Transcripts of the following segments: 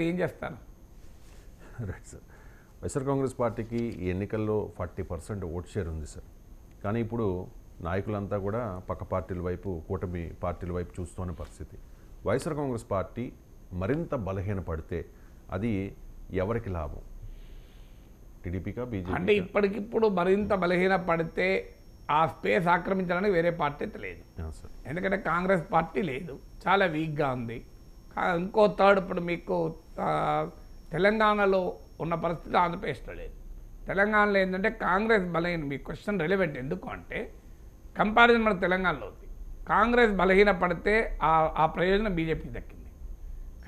ఏం చేస్తారు? Right sir. YSR Congress పార్టీకి ఈ ఎన్నికల్లో 40% ఓట్ షేర్ ఉంది సార్. కానీ ఇప్పుడు నాయకులంతా కూడా పక్క పార్టీల వైపు, కూటమి పార్టీల వైపు చూస్తున్న పరిస్థితి. వైఎస్ఆర్ కాంగ్రెస్ పార్టీ మరింత బలహీనపడితే అది ఎవరికి లాభం? టీడీపీకా, బీజేపీ? అంటే ఇప్పటికిప్పుడు మరింత బలహీన పడితే ఆ స్పేస్ ఆక్రమించడానికి వేరే పార్టీ అయితే లేదు. సార్, ఎందుకంటే కాంగ్రెస్ పార్టీ లేదు, చాలా వీక్గా ఉంది. ఇంకో థర్డ్ ఇప్పుడు మీకు తెలంగాణలో ఉన్న పరిస్థితి ఆంధ్రప్రదేశ్లో లేదు. తెలంగాణలో ఏంటంటే కాంగ్రెస్ బలహీన, మీ క్వశ్చన్ రెలవెంట్ ఎందుకు అంటే కంపారిజన్ మన తెలంగాణలో ఉంది. కాంగ్రెస్ బలహీన పడితే ఆ ప్రయోజనం బీజేపీకి దక్కింది.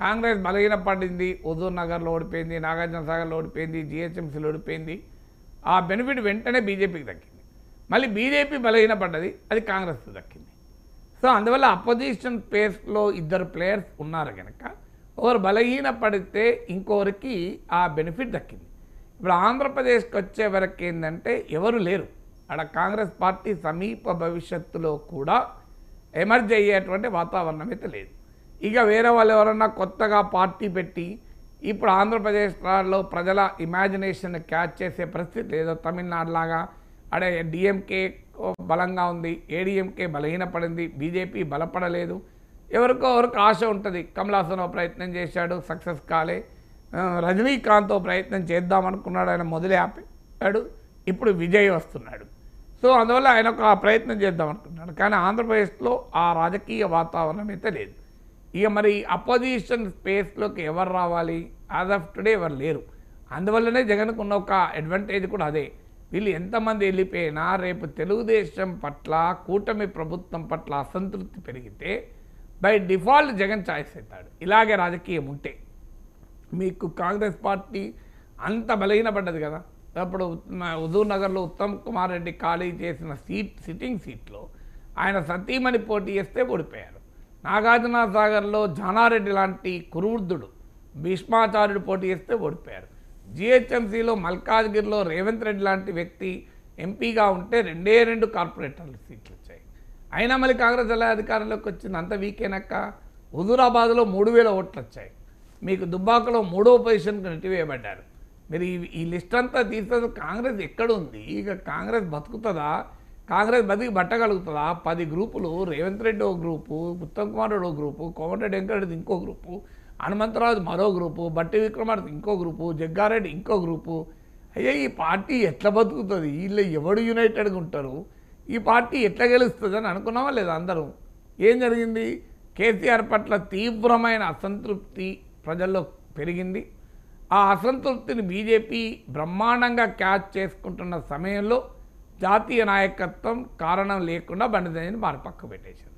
కాంగ్రెస్ బలహీన పడింది, హుజూర్ నగర్లో ఓడిపోయింది, నాగార్జున సాగర్లో ఓడిపోయింది, జిహెచ్ఎంసీలో ఓడిపోయింది. ఆ బెనిఫిట్ వెంటనే బీజేపీకి దక్కింది. మళ్ళీ బీజేపీ బలహీన పడ్డది, అది కాంగ్రెస్కి దక్కింది. సో అందువల్ల అపోజిషన్ స్పేస్లో ఇద్దరు ప్లేయర్స్ ఉన్నారు కనుక ఒకరు బలహీన పడితే ఇంకొకరికి ఆ బెనిఫిట్ దక్కింది. ఇప్పుడు ఆంధ్రప్రదేశ్కి వచ్చే వరకు ఏంటంటే ఎవరు లేరు. అక్కడ కాంగ్రెస్ పార్టీ సమీప భవిష్యత్తులో కూడా ఎమర్జ్ అయ్యేటువంటి వాతావరణం అయితే లేదు. ఇక వేరే వాళ్ళు ఎవరన్నా కొత్తగా పార్టీ పెట్టి ఇప్పుడు ఆంధ్రప్రదేశ్లో ప్రజల ఇమాజినేషన్ క్యాచ్ చేసే పరిస్థితి లేదో. తమిళనాడు లాగా అడే డిఎంకే బలంగా ఉంది, ఏడీఎంకే బలహీనపడింది, బీజేపీ బలపడలేదు. ఎవరికో ఆశ ఉంటుంది. కమలాసన్ ప్రయత్నం చేశాడు, సక్సెస్ కాలే. రజనీకాంత్ ప్రయత్నం చేద్దామనుకున్నాడు, ఆయన మొదలే ఆపాడు. ఇప్పుడు విజయ్ వస్తున్నాడు. సో అందువల్ల ఆయన ఒక ప్రయత్నం చేద్దాం అనుకున్నాడు. కానీ ఆంధ్రప్రదేశ్లో ఆ రాజకీయ వాతావరణం అయితే లేదు. ఇక మరి అపోజిషన్ స్పేస్లోకి ఎవరు రావాలి? యాజ్ ఆఫ్ టుడే ఎవరు లేరు. అందువల్లనే జగన్కు ఉన్న ఒక అడ్వాంటేజ్ కూడా అదే. వీళ్ళు ఎంతమంది వెళ్ళిపోయినా రేపు తెలుగుదేశం పట్ల, కూటమి ప్రభుత్వం పట్ల అసంతృప్తి పెరిగితే బై డిఫాల్ట్ జగన్ ఛాయిస్ అవుతాడు. ఇలాగే రాజకీయం ఉంటే మీకు కాంగ్రెస్ పార్టీ అంత బలహీనపడ్డది కదా. అప్పుడు హుజూర్ నగర్లో ఉత్తమ్ కుమార్ రెడ్డి ఖాళీ చేసిన సిట్టింగ్ సీట్లో ఆయన సతీమణి పోటీ చేస్తే ఓడిపోయారు. నాగార్జున సాగర్లో జానారెడ్డి లాంటి కురువృద్ధుడు భీష్మాచార్యుడు పోటీ చేస్తే ఓడిపోయారు. జిహెచ్ఎంసీలో మల్కాజ్గిరిలో రేవంత్ రెడ్డి లాంటి వ్యక్తి ఎంపీగా ఉంటే 2 కార్పొరేటర్లు సీట్లు వచ్చాయి. అయినా మళ్ళీ కాంగ్రెస్ ఎలా అధికారంలోకి వచ్చింది? అంత వీకేనక్క. హుజూరాబాద్లో 3000 ఓట్లు వచ్చాయి. మీకు దుబ్బాకలో 3వ పొజిషన్కి నెట్టివేయబడ్డారు. మీరు ఈ లిస్ట్ అంతా తీసేది కాంగ్రెస్ ఎక్కడుంది? ఇక కాంగ్రెస్ బతుకుతుందా? కాంగ్రెస్ బతికి బట్టగలుగుతుందా? 10 గ్రూపులు, రేవంత్ రెడ్డి ఒక గ్రూపు, ఉత్తమ్ కుమార్ రెడ్డి ఒక గ్రూపు, కోమటిరెడ్డి వెంకటరెడ్డి ఇంకో గ్రూపు, హనుమంతరాజు మరో గ్రూపు, బట్టి విక్రమార్క ఇంకో గ్రూపు, జగ్గారెడ్డి ఇంకో గ్రూపు. అయ్యా ఈ పార్టీ ఎట్లా బతుకుతుంది? వీళ్ళు ఎవడు యునైటెడ్గా ఉంటారు? ఈ పార్టీ ఎట్లా గెలుస్తుంది అని అనుకున్నామా లేదా అందరూ? ఏం జరిగింది? కేసీఆర్ పట్ల తీవ్రమైన అసంతృప్తి ప్రజల్లో పెరిగింది. ఆ అసంతృప్తిని బీజేపీ బ్రహ్మాండంగా క్యాచ్ చేసుకుంటున్న సమయంలో జాతీయ నాయకత్వం కారణం లేకుండా బండి సంజయ్ని పక్క పెట్టేశారు.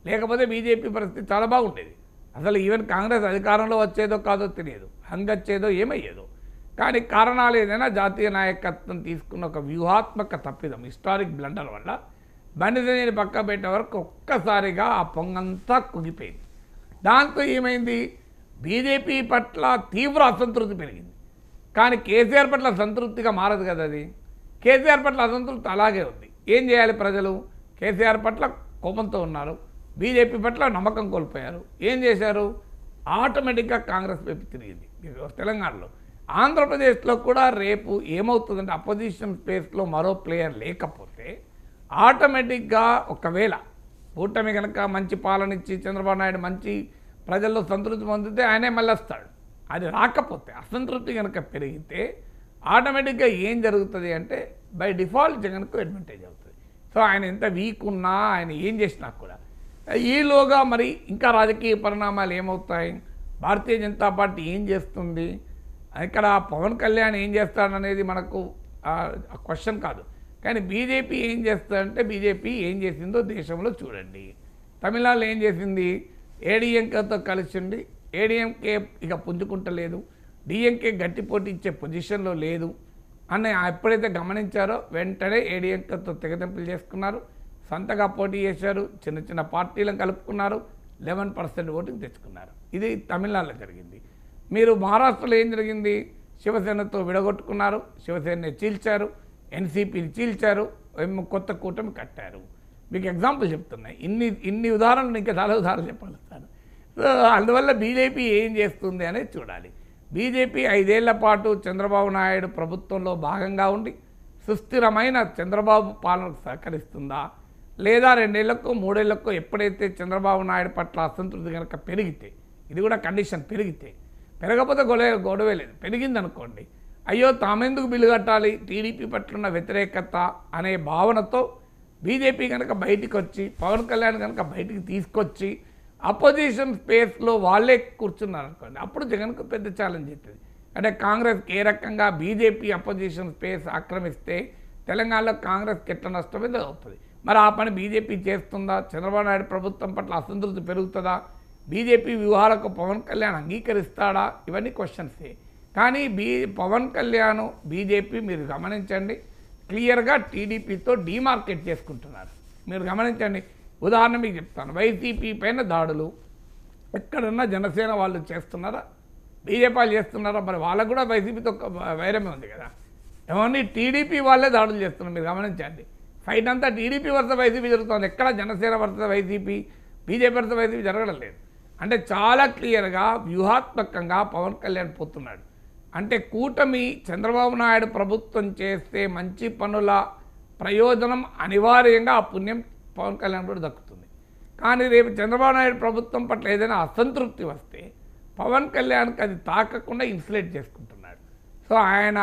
లేకపోతే బీజేపీ పరిస్థితి చాలా బాగుండేది. అసలు ఈవెన్ కాంగ్రెస్ అధికారంలో వచ్చేదో కాదో తెలియదు, హంగచ్చేదో ఏమయ్యేదో. కానీ కారణాలు ఏదైనా జాతీయ నాయకత్వం తీసుకున్న ఒక వ్యూహాత్మక తప్పిదం, హిస్టారిక్ బ్లండర్ వల్ల బండి సంజయ్ని పక్క పెట్టే వరకు ఒక్కసారిగా ఆ పొంగంతా కుగిపోయింది. దాంతో ఏమైంది? బీజేపీ పట్ల తీవ్ర అసంతృప్తి పెరిగింది. కానీ కేసీఆర్ పట్ల సంతృప్తిగా మారదు కదా అది. కేసీఆర్ పట్ల అసంతృప్తి అలాగే ఉంది. ఏం చేయాలి? ప్రజలు కేసీఆర్ పట్ల కోపంతో ఉన్నారు, బీజేపీ పట్ల నమ్మకం కోల్పోయారు. ఏం చేశారు? ఆటోమేటిక్గా కాంగ్రెస్ వైపు తిరిగింది తెలంగాణలో. ఆంధ్రప్రదేశ్లో కూడా రేపు ఏమవుతుందంటే అపోజిషన్ స్పేస్లో మరో ప్లేయర్ లేకపోతే ఆటోమేటిక్గా ఒకవేళ కూటమి కనుక మంచి పాలన ఇచ్చి చంద్రబాబు నాయుడు మంచి ప్రజల్లో సంతృప్తి పొందితే ఆయనే మళ్ళీ వస్తాడు. అది రాకపోతే అసంతృప్తి కనుక పెరిగితే ఆటోమేటిక్గా ఏం జరుగుతుంది అంటే బై డిఫాల్ట్ జగన్కు అడ్వాంటేజ్ అవుతుంది. సో ఆయన ఎంత వీక్ ఉన్నా, ఆయన ఏం చేసినా కూడా ఈలోగా మరి ఇంకా రాజకీయ పరిణామాలు ఏమవుతాయి? భారతీయ జనతా పార్టీ ఏం చేస్తుంది? ఇక్కడ పవన్ కళ్యాణ్ ఏం చేస్తాడనేది మనకు క్వశ్చన్ కాదు. కానీ బీజేపీ ఏం చేస్తుందంటే బీజేపీ ఏం చేసిందో దేశంలో చూడండి. తమిళనాడులో ఏం చేసింది? ఏడీఎంకేతో కలిసిండి. ఏడీఎంకే ఇక పుంజుకుంటలేదు, డిఎంకే గట్టి పోటీ ఇచ్చే పొజిషన్లో లేదు అని ఎప్పుడైతే గమనించారో వెంటనే ఏడీఎంకేతో తెగదెంపులు చేసుకున్నారు, సొంతగా పోటీ చేశారు, చిన్న పార్టీలను కలుపుకున్నారు, 11% ఓటింగ్ తెచ్చుకున్నారు. ఇది తమిళనాడులో జరిగింది. మీరు మహారాష్ట్రలో ఏం జరిగింది? శివసేనతో విడగొట్టుకున్నారు, శివసేనని చీల్చారు, ఎన్సీపీని చీల్చారు, కొత్త కూటమి కట్టారు. మీకు ఎగ్జాంపుల్ చెప్తున్నాయి. ఇన్ని ఉదాహరణలు ఇంకా చాలా ఉదాహరణలు చెప్పగలుగుతాను. సో అందువల్ల బీజేపీ ఏం చేస్తుంది అనేది చూడాలి. బీజేపీ 5 ఏళ్ల పాటు చంద్రబాబు నాయుడు ప్రభుత్వంలో భాగంగా ఉండి సుస్థిరమైన చంద్రబాబు పాలనకు సహకరిస్తుందా, లేదా 2 ఏళ్లకో 3 ఏళ్లకో ఎప్పుడైతే చంద్రబాబు నాయుడు పట్ల అసంతృప్తి కనుక పెరిగితే, ఇది కూడా కండిషన్, పెరిగితే, పెరగకపోతే గొడవే లేదు, పెరిగిందనుకోండి, అయ్యో తామెందుకు బిల్లు కట్టాలి, టీడీపీ పట్ల ఉన్న వ్యతిరేకత అనే భావనతో బీజేపీ కనుక బయటికి వచ్చి, పవన్ కళ్యాణ్ కనుక బయటికి తీసుకొచ్చి అపోజిషన్ స్పేస్లో వాళ్ళే కూర్చున్నారు అనుకోండి, అప్పుడు జగన్కు పెద్ద ఛాలెంజ్ అవుతుంది. అంటే కాంగ్రెస్కి ఏ రకంగా బీజేపీ అపోజిషన్ స్పేస్ ఆక్రమిస్తే తెలంగాణలో కాంగ్రెస్కి ఎట్లా నష్టమైందో అవుతుంది. మరి ఆ పని బీజేపీ చేస్తుందా? చంద్రబాబు నాయుడు ప్రభుత్వం పట్ల అసంతృప్తి పెరుగుతుందా? బీజేపీ వ్యూహాలకు పవన్ కళ్యాణ్ అంగీకరిస్తాడా? ఇవన్నీ క్వశ్చన్సే. కానీ పవన్ కళ్యాణ్ బీజేపీ మీరు గమనించండి, క్లియర్గా టీడీపీతో డీమార్కెట్ చేసుకుంటున్నారు. మీరు గమనించండి, ఉదాహరణ మీకు చెప్తాను. వైసీపీ పైన దాడులు ఎక్కడన్నా జనసేన వాళ్ళు చేస్తున్నారా? బీజేపీ వాళ్ళు చేస్తున్నారా? మరి వాళ్ళకు కూడా వైసీపీతో వైరమే ఉంది కదా. ఏమన్నా టీడీపీ వాళ్ళే దాడులు చేస్తున్నారు. మీరు గమనించండి, ఫైట్ అంతా టీడీపీ వర్స వైసీపీ జరుగుతుంది. ఎక్కడ జనసేన వర్స వైసీపీ, బీజేపీ వర్స వైసీపీ జరగడం లేదు. అంటే చాలా క్లియర్గా వ్యూహాత్మకంగా పవన్ కళ్యాణ్ పోతున్నాడు. అంటే కూటమి చంద్రబాబు నాయుడు ప్రభుత్వం చేస్తే మంచి పనుల ప్రయోజనం అనివార్యంగా ఆ పుణ్యం పవన్ కళ్యాణ్ కూడా దక్కుతుంది. కానీ రేపు చంద్రబాబు నాయుడు ప్రభుత్వం పట్ల ఏదైనా అసంతృప్తి వస్తే పవన్ కళ్యాణ్కి అది తాకకుండా ఇన్సులేట్ చేసుకుంటున్నాడు. సో ఆయన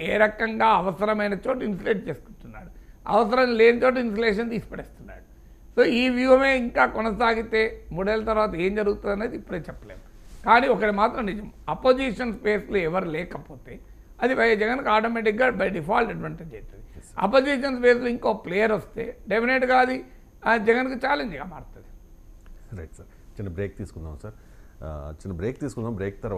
ఏ రకంగా అవసరమైన చోటు ఇన్సులేట్ చేసుకుంటున్నాడు, అవసరం లేని చోటు ఇన్సులేషన్ తీసిపడేస్తున్నాడు. సో ఈ వ్యూహమే ఇంకా కొనసాగితే 3 ఏళ్ళ తర్వాత ఏం జరుగుతుంది అనేది ఇప్పుడే చెప్పలేము. కానీ ఒకటి మాత్రం నిజం, అపోజిషన్ స్పేస్లో ఎవరు లేకపోతే అది జగన్కి ఆటోమేటిక్గా బై డిఫాల్ట్ అడ్వాంటేజ్ అవుతుంది. అపోజిషన్ స్పేస్లో ఇంకో ప్లేయర్ వస్తే డెఫినెట్గా అది జగన్కి ఛాలెంజ్గా మారుతుంది. రైట్ సార్, చిన్న బ్రేక్ తీసుకుందాం సార్. బ్రేక్ తర్వాత